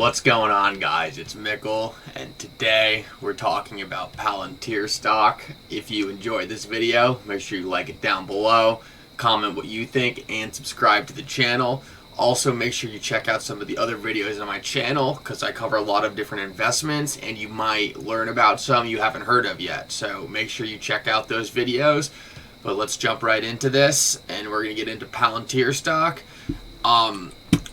What's going on, guys? It's Mikkel, and today we're talking about Palantir stock. If you enjoyed this video, make sure you like it down below, comment what you think, and subscribe to the channel. Also, make sure you check out some of the other videos on my channel because I cover a lot of different investments and you might learn about some you haven't heard of yet. So make sure you check out those videos. But let's jump right into this, and we're going to get into Palantir stock.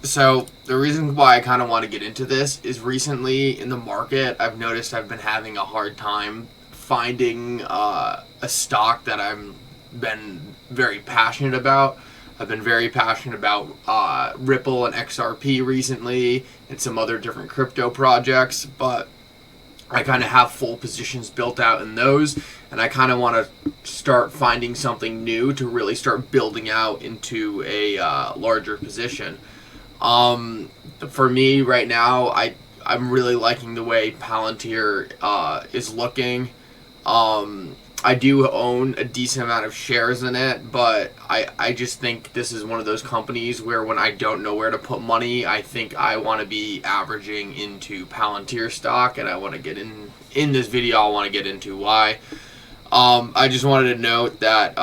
So the reason why I kind of want to get into this is recently in the market, I've noticed I've been having a hard time finding a stock that I've been very passionate about. I've been very passionate about Ripple and XRP recently and some other different crypto projects, but I kind of have full positions built out in those, and I kind of want to start finding something new to really start building out into a larger position. For me right now, I'm really liking the way Palantir is looking. I do own a decent amount of shares in it, but I just think this is one of those companies where when I don't know where to put money, I think I want to be averaging into Palantir stock, and I want to get in this video, I want to get into why. I just wanted to note that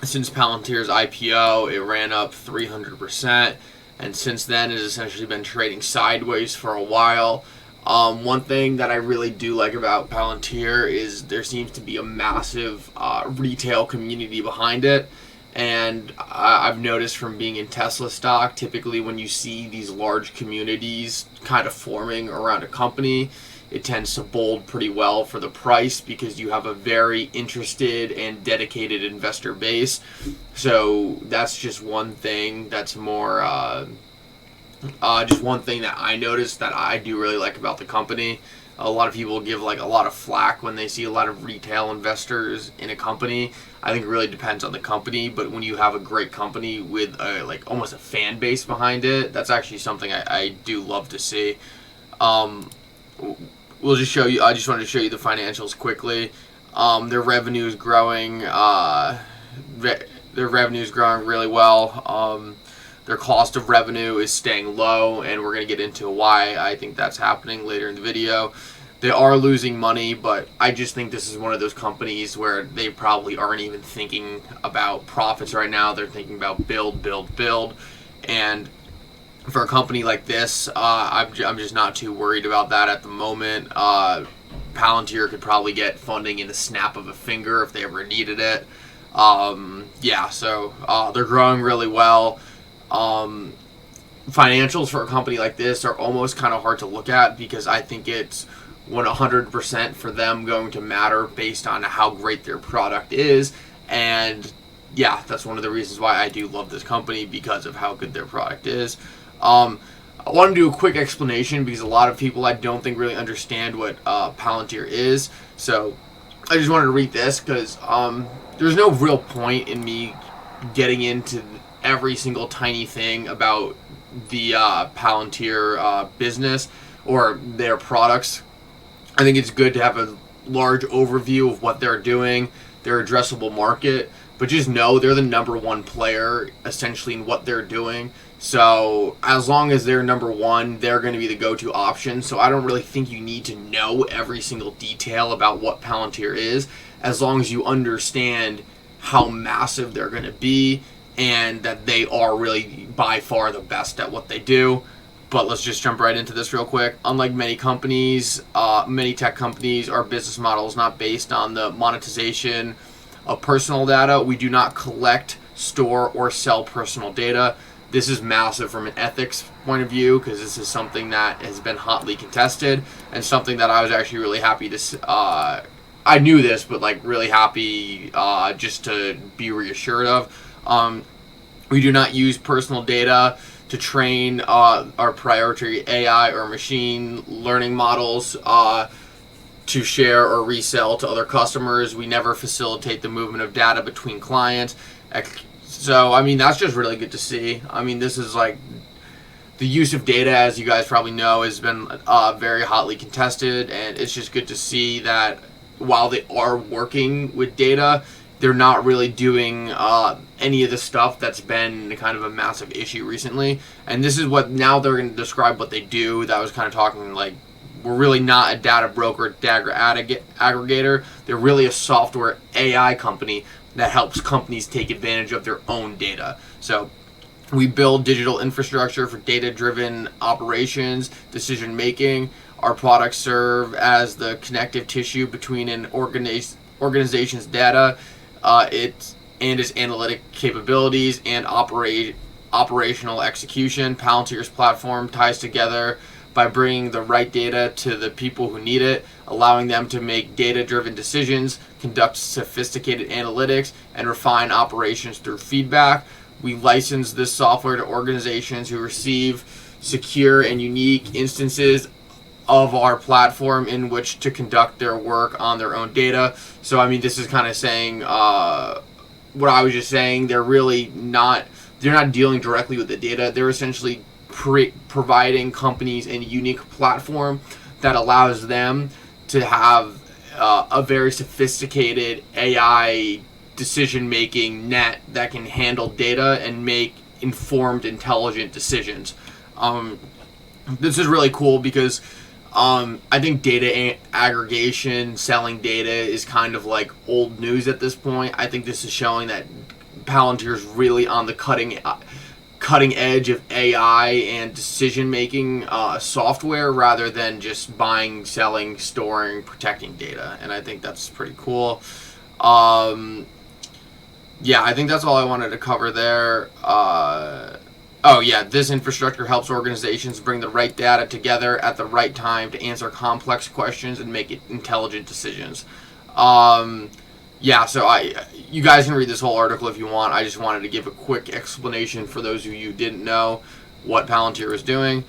since Palantir's IPO, it ran up 300%, and since then it has essentially been trading sideways for a while. One thing that I really do like about Palantir is there seems to be a massive retail community behind it, and I've noticed from being in Tesla stock, typically when you see these large communities kind of forming around a company, it tends to bold pretty well for the price because you have a very interested and dedicated investor base. So that's just one thing that's more just one thing that I noticed that I do really like about the company. A lot of people give like a lot of flack when they see a lot of retail investors in a company. I think it really depends on the company, but when you have a great company with like almost a fan base behind it, that's actually something I do love to see. We'll just show you. I just wanted to show you the financials quickly. Their revenue is growing. Their revenue is growing really well. Their cost of revenue is staying low, and we're going to get into why I think that's happening later in the video. They are losing money, but I just think this is one of those companies where they probably aren't even thinking about profits right now. They're thinking about build. And for a company like this, I'm just not too worried about that at the moment. Palantir could probably get funding in the snap of a finger if they ever needed it. So they're growing really well. Financials for a company like this are almost kind of hard to look at because I think it's 100% for them going to matter based on how great their product is. And yeah, that's one of the reasons why I do love this company, because of how good their product is. I want to do a quick explanation because a lot of people I don't think really understand what Palantir is. So I just wanted to read this because there's no real point in me getting into every single tiny thing about the Palantir business or their products. I think it's good to have a large overview of what they're doing, their addressable market, but just know they're the number one player essentially in what they're doing. So as long as they're number one, they're going to be the go-to option. So I don't really think you need to know every single detail about what Palantir is, as long as you understand how massive they're going to be and that they are really by far the best at what they do. But let's just jump right into this real quick. Unlike many companies, many tech companies, our business model is not based on the monetization of personal data. We do not collect, store, or sell personal data. This is massive from an ethics point of view because this is something that has been hotly contested and something that I was actually really happy to I knew this, but like really happy just to be reassured of. We do not use personal data to train our proprietary AI or machine learning models to share or resell to other customers. We never facilitate the movement of data between clients. So, I mean, that's just really good to see. I mean, this is like the use of data, as you guys probably know, has been very hotly contested, and it's just good to see that while they are working with data, they're not really doing any of the stuff that's been kind of a massive issue recently. And this is what now they're going to describe what they do. That was kind of talking like, we're really not a data broker, data aggregator. They're really a software AI company that helps companies take advantage of their own data. So we build digital infrastructure for data-driven operations, decision-making. Our products serve as the connective tissue between an organization's data, its analytic capabilities, and operational execution. Palantir's platform ties together by bringing the right data to the people who need it, allowing them to make data-driven decisions, conduct sophisticated analytics, and refine operations through feedback. We license this software to organizations who receive secure and unique instances of our platform in which to conduct their work on their own data. So, I mean, this is kind of saying what I was just saying. They're not dealing directly with the data. They're essentially providing companies a unique platform that allows them to have a very sophisticated AI decision-making net that can handle data and make informed, intelligent decisions. This is really cool because I think data aggregation, selling data is kind of like old news at this point. I think this is showing that Palantir is really on the cutting edge of AI and decision-making software rather than just buying, selling, storing, protecting data. And I think that's pretty cool. Yeah, I think that's all I wanted to cover there. Oh yeah, this infrastructure helps organizations bring the right data together at the right time to answer complex questions and make intelligent decisions. Yeah, so you guys can read this whole article if you want. I just wanted to give a quick explanation for those of you who didn't know what Palantir is doing.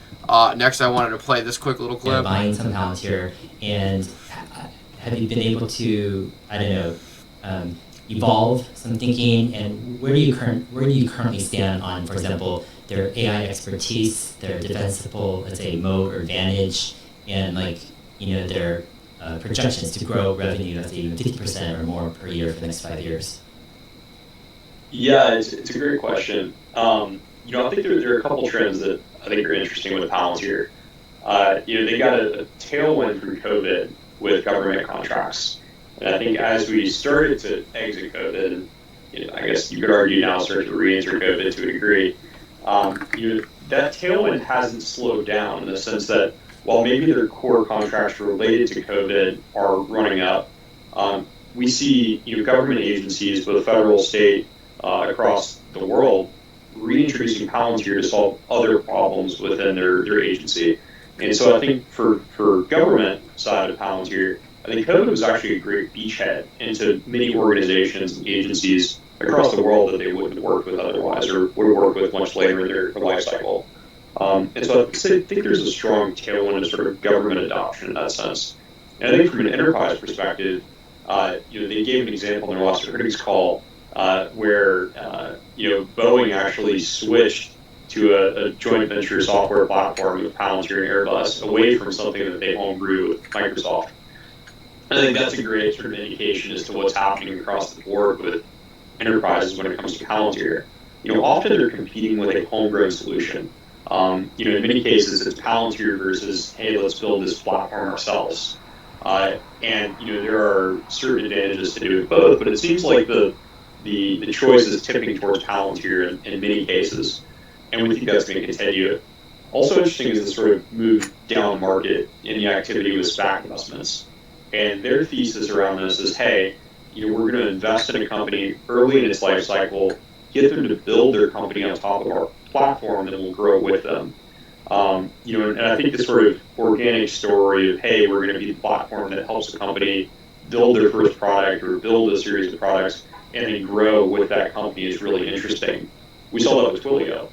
Next, I wanted to play this quick little clip. Buying some Palantir, and have you been able to, I don't know, evolve some thinking, and where do you currently stand on, for example, their AI expertise, their defensible, let's say, moat or advantage, and their projections to grow revenue, let's say, even 50% or more per year for the next 5 years? Yeah, it's a great question. I think there are a couple trends that I think are interesting with Palantir. They got a tailwind from COVID with government contracts. And I think as we started to exit COVID, and I guess you could argue now start to re-enter COVID to a degree, that tailwind hasn't slowed down in the sense that while maybe their core contracts related to COVID are running up, we see government agencies, both federal, state, across the world, reintroducing Palantir to solve other problems within their agency. And so I think for government side of Palantir, I think COVID was actually a great beachhead into many organizations and agencies across the world that they wouldn't have worked with otherwise, or would have worked with much later in their life cycle. And so I think there's a strong tailwind of sort of government adoption in that sense. And I think from an enterprise perspective, they gave an example in their last earnings call where Boeing actually switched to a joint venture software platform with Palantir and Airbus away from something that they homebrew with Microsoft. I think that's a great sort of indication as to what's happening across the board with enterprises when it comes to Palantir. Often they're competing with a homegrown solution. In many cases, it's Palantir versus, hey, let's build this platform ourselves. And there are certain advantages to doing both, but it seems like the choice is tipping towards Palantir in many cases, and we think that's going to continue. Also interesting is the sort of move down market in the activity with SPAC investments. And their thesis around this is, hey, we're going to invest in a company early in its life cycle, get them to build their company on top of our platform, and we'll grow with them. And I think this sort of organic story of, hey, we're going to be the platform that helps the company build their first product or build a series of products and then grow with that company is really interesting. We saw that with Twilio.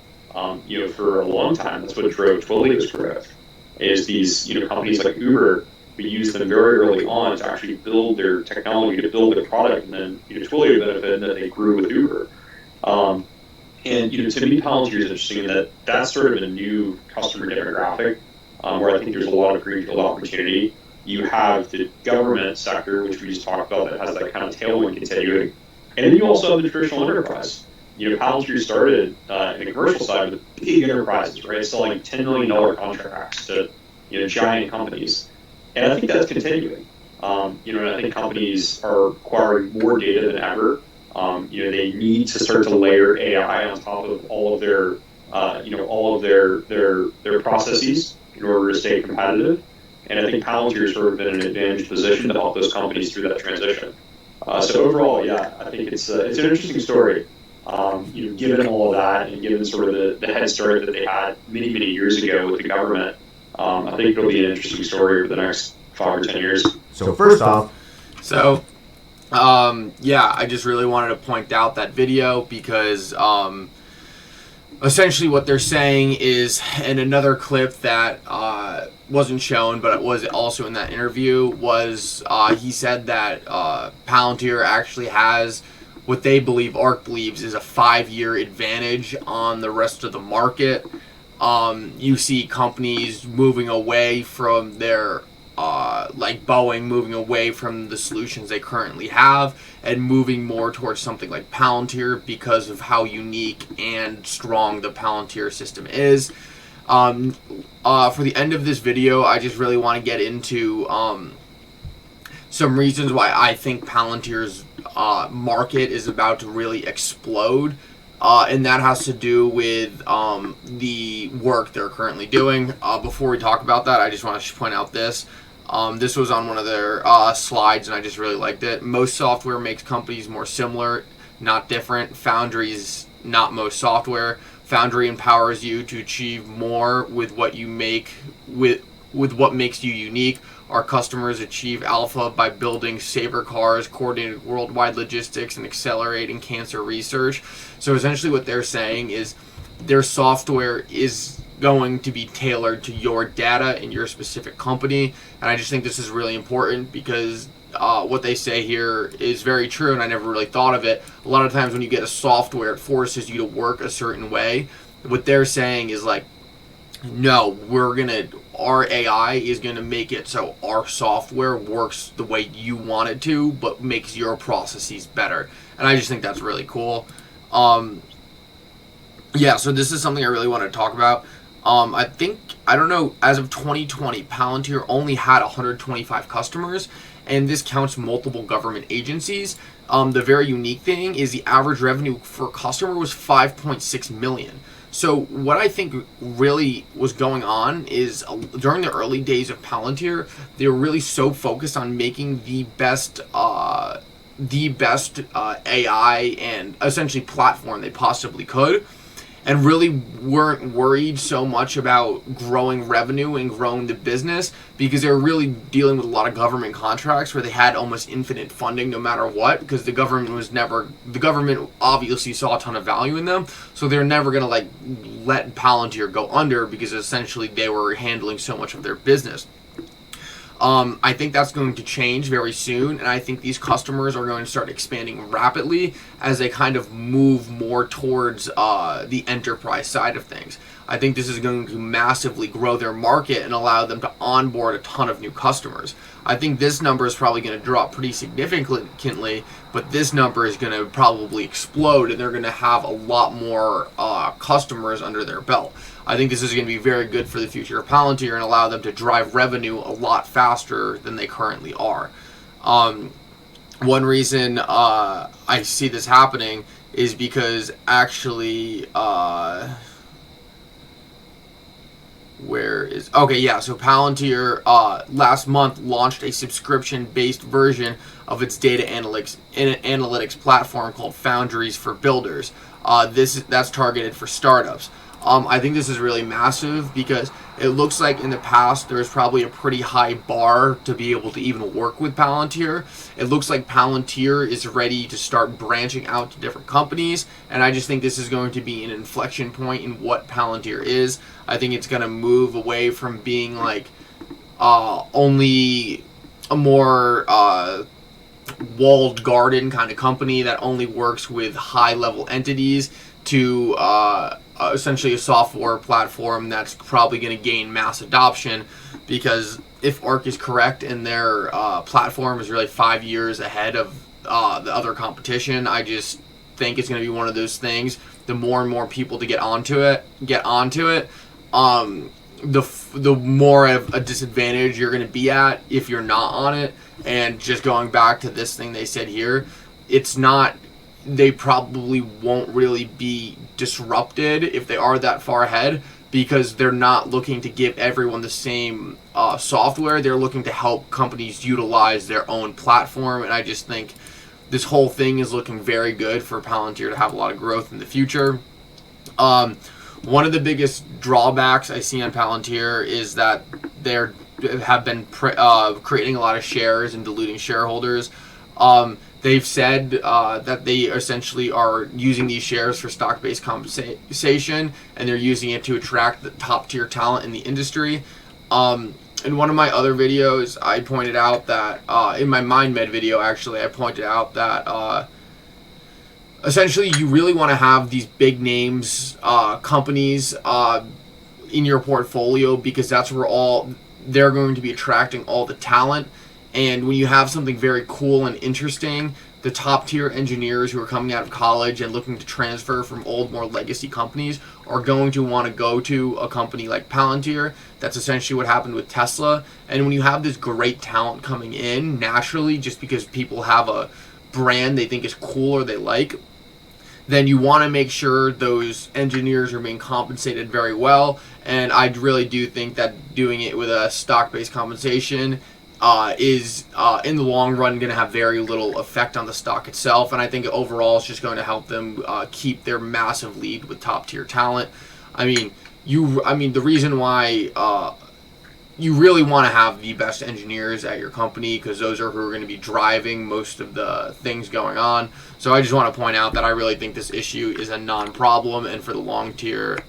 For a long time, that's what drove Twilio's growth, is these companies like Uber. We use them very early on to actually build their technology, to build their product, and then Twilio benefited that they grew with Uber. And to me, Palantir is interesting in that that's sort of a new customer demographic where I think there's a lot of greenfield opportunity. You have the government sector, which we just talked about, that has that kind of tailwind continuing. And then you also have the traditional enterprise. Palantir started in the commercial side with big enterprises, right, selling $10 million contracts to giant companies, and I think that's continuing. And I think companies are acquiring more data than ever. They need to start to layer AI on top of all of their their processes in order to stay competitive. And I think Palantir is sort of in an advantaged position to help those companies through that transition. So overall, yeah, I think it's an interesting story. Given all of that and given sort of the head start that they had many, many years ago with the government, I think it'll be an interesting story over the next 5 or 10 years. So first off, I just really wanted to point out that video because essentially what they're saying is, in another clip that wasn't shown but it was also in that interview, was he said that Palantir actually has what they believe, ARK believes, is a 5-year advantage on the rest of the market. You see companies moving away from their like Boeing moving away from the solutions they currently have and moving more towards something like Palantir because of how unique and strong the Palantir system is. For the end of this video, I just really want to get into some reasons why I think Palantir's market is about to really explode. And that has to do with the work they're currently doing. Before we talk about that, I just want to point out this. This was on one of their slides, and I just really liked it. Most software makes companies more similar, not different. Foundry is not most software. Foundry empowers you to achieve more with what you make, with what makes you unique. Our customers achieve alpha by building safer cars, coordinating worldwide logistics, and accelerating cancer research. So essentially what they're saying is their software is going to be tailored to your data and your specific company. And I just think this is really important because what they say here is very true, and I never really thought of it. A lot of times when you get a software, it forces you to work a certain way. What they're saying is like, no, our AI is gonna make it so our software works the way you want it to, but makes your processes better. And I just think that's really cool. So this is something I really want to talk about. I don't know, as of 2020, Palantir only had 125 customers, and this counts multiple government agencies. The very unique thing is the average revenue per customer was 5.6 million. So what I think really was going on is during the early days of Palantir, they were really so focused on making the best AI and essentially platform they possibly could, and really weren't worried so much about growing revenue and growing the business because they were really dealing with a lot of government contracts where they had almost infinite funding no matter what, because the government obviously saw a ton of value in them, so they're never going to let Palantir go under because essentially they were handling so much of their business. I think that's going to change very soon, and I think these customers are going to start expanding rapidly as they kind of move more towards the enterprise side of things. I think this is going to massively grow their market and allow them to onboard a ton of new customers. I think this number is probably going to drop pretty significantly, but this number is going to probably explode, and they're going to have a lot more customers under their belt. I think this is going to be very good for the future of Palantir and allow them to drive revenue a lot faster than they currently are. One reason I see this happening is because actually, so Palantir last month launched a subscription-based version of its data analytics platform called Foundries for Builders. That's targeted for startups. I think this is really massive because it looks like in the past there's probably a pretty high bar to be able to even work with Palantir. It looks like Palantir is ready to start branching out to different companies, and I just think this is going to be an inflection point in what Palantir is. I think it's going to move away from being only a more walled garden kind of company that only works with high-level entities to essentially a software platform that's probably going to gain mass adoption, because if ARK is correct and their platform is really 5 years ahead of the other competition. I just think it's going to be one of those things. The more and more people to get onto it, the more of a disadvantage you're going to be at if you're not on it. And just going back to this thing they said here, it's not, they probably won't really be disrupted if they are that far ahead, because they're not looking to give everyone the same software. They're looking to help companies utilize their own platform. And I just think this whole thing is looking very good for Palantir to have a lot of growth in the future. One of the biggest drawbacks I see on Palantir is that they have been creating a lot of shares and diluting shareholders. They've said that they essentially are using these shares for stock-based compensation, and they're using it to attract the top-tier talent in the industry. In one of my other videos, I pointed out that, in my MindMed video actually, I pointed out that essentially you really want to have these big names, companies in your portfolio, because that's where they're going to be attracting all the talent. And when you have something very cool and interesting, the top tier engineers who are coming out of college and looking to transfer from old, more legacy companies are going to want to go to a company like Palantir. That's essentially what happened with Tesla. And when you have this great talent coming in naturally, just because people have a brand they think is cool or they like, then you want to make sure those engineers are being compensated very well. And I really do think that doing it with a stock-based compensation is in the long run going to have very little effect on the stock itself, and I think overall it's just going to help them keep their massive lead with top tier talent. I mean, the reason why you really want to have the best engineers at your company, because those are who are going to be driving most of the things going on. So I just want to point out that I really think this issue is a non-problem, and for the long-term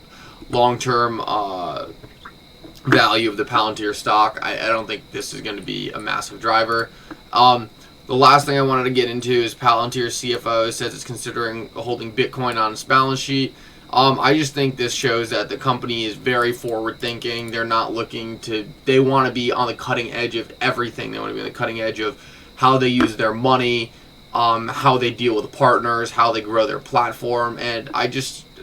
value of the Palantir stock, I don't think this is going to be a massive driver. The last thing I wanted to get into is Palantir's CFO says it's considering holding Bitcoin on its balance sheet. I just think this shows that the company is very forward thinking. They're not looking to, they want to be on the cutting edge of everything. They want to be on the cutting edge of how they use their money, how they deal with partners, how they grow their platform. And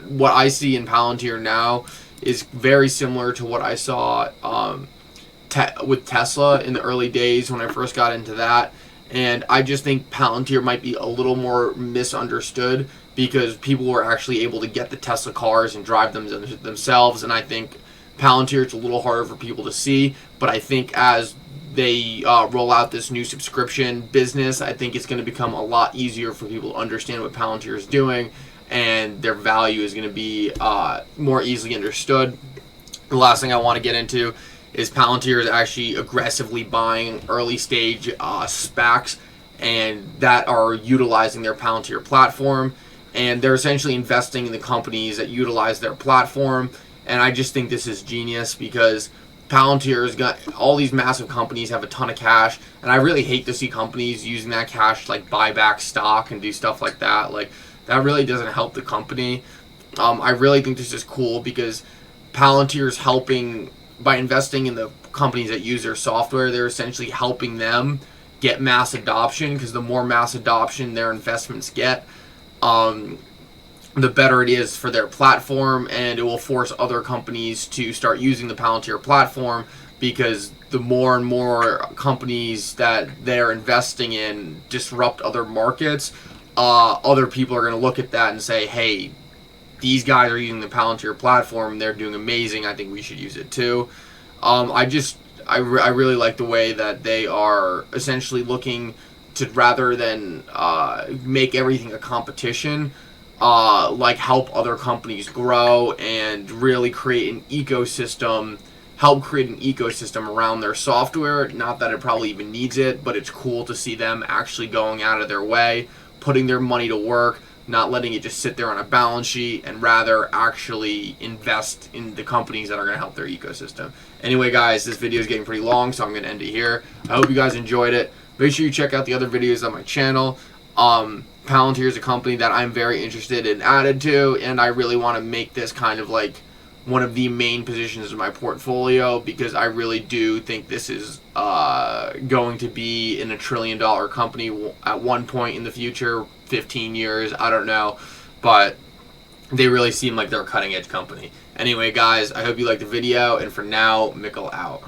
what I see in Palantir now is very similar to what I saw with Tesla in the early days when I first got into that. And I just think Palantir might be a little more misunderstood, because people were actually able to get the Tesla cars and drive them themselves. And I think Palantir is a little harder for people to see. But I think as they roll out this new subscription business, I think it's going to become a lot easier for people to understand what Palantir is doing, and their value is going to be more easily understood. The last thing I want to get into is Palantir is actually aggressively buying early stage SPACs, and that are utilizing their Palantir platform, and they're essentially investing in the companies that utilize their platform. And I just think this is genius, because Palantir's got all these massive companies have a ton of cash, and I really hate to see companies using that cash to like buy back stock and do stuff like that. Like, that really doesn't help the company. I really think this is cool, because Palantir is helping, by investing in the companies that use their software, they're essentially helping them get mass adoption, because the more mass adoption their investments get, the better it is for their platform, and it will force other companies to start using the Palantir platform, because the more and more companies that they're investing in disrupt other markets, other people are going to look at that and say, hey, these guys are using the Palantir platform, they're doing amazing, I think we should use it too. I really like the way that they are essentially looking to, rather than make everything a competition, like help other companies grow and really create an ecosystem, help create an ecosystem around their software. Not that it probably even needs it, but it's cool to see them actually going out of their way, putting their money to work, not letting it just sit there on a balance sheet, and rather actually invest in the companies that are going to help their ecosystem. Anyway, guys, this video is getting pretty long, so I'm going to end it here. I hope you guys enjoyed it. Make sure you check out the other videos on my channel. Palantir is a company that I'm very interested in added to, and I really want to make this kind of like one of the main positions in my portfolio, because I really do think this is going to be in $1 trillion company at one point in the future, 15 years, I don't know, but they really seem like they're a cutting edge company. Anyway, guys, I hope you liked the video, and for now, Mikkel out.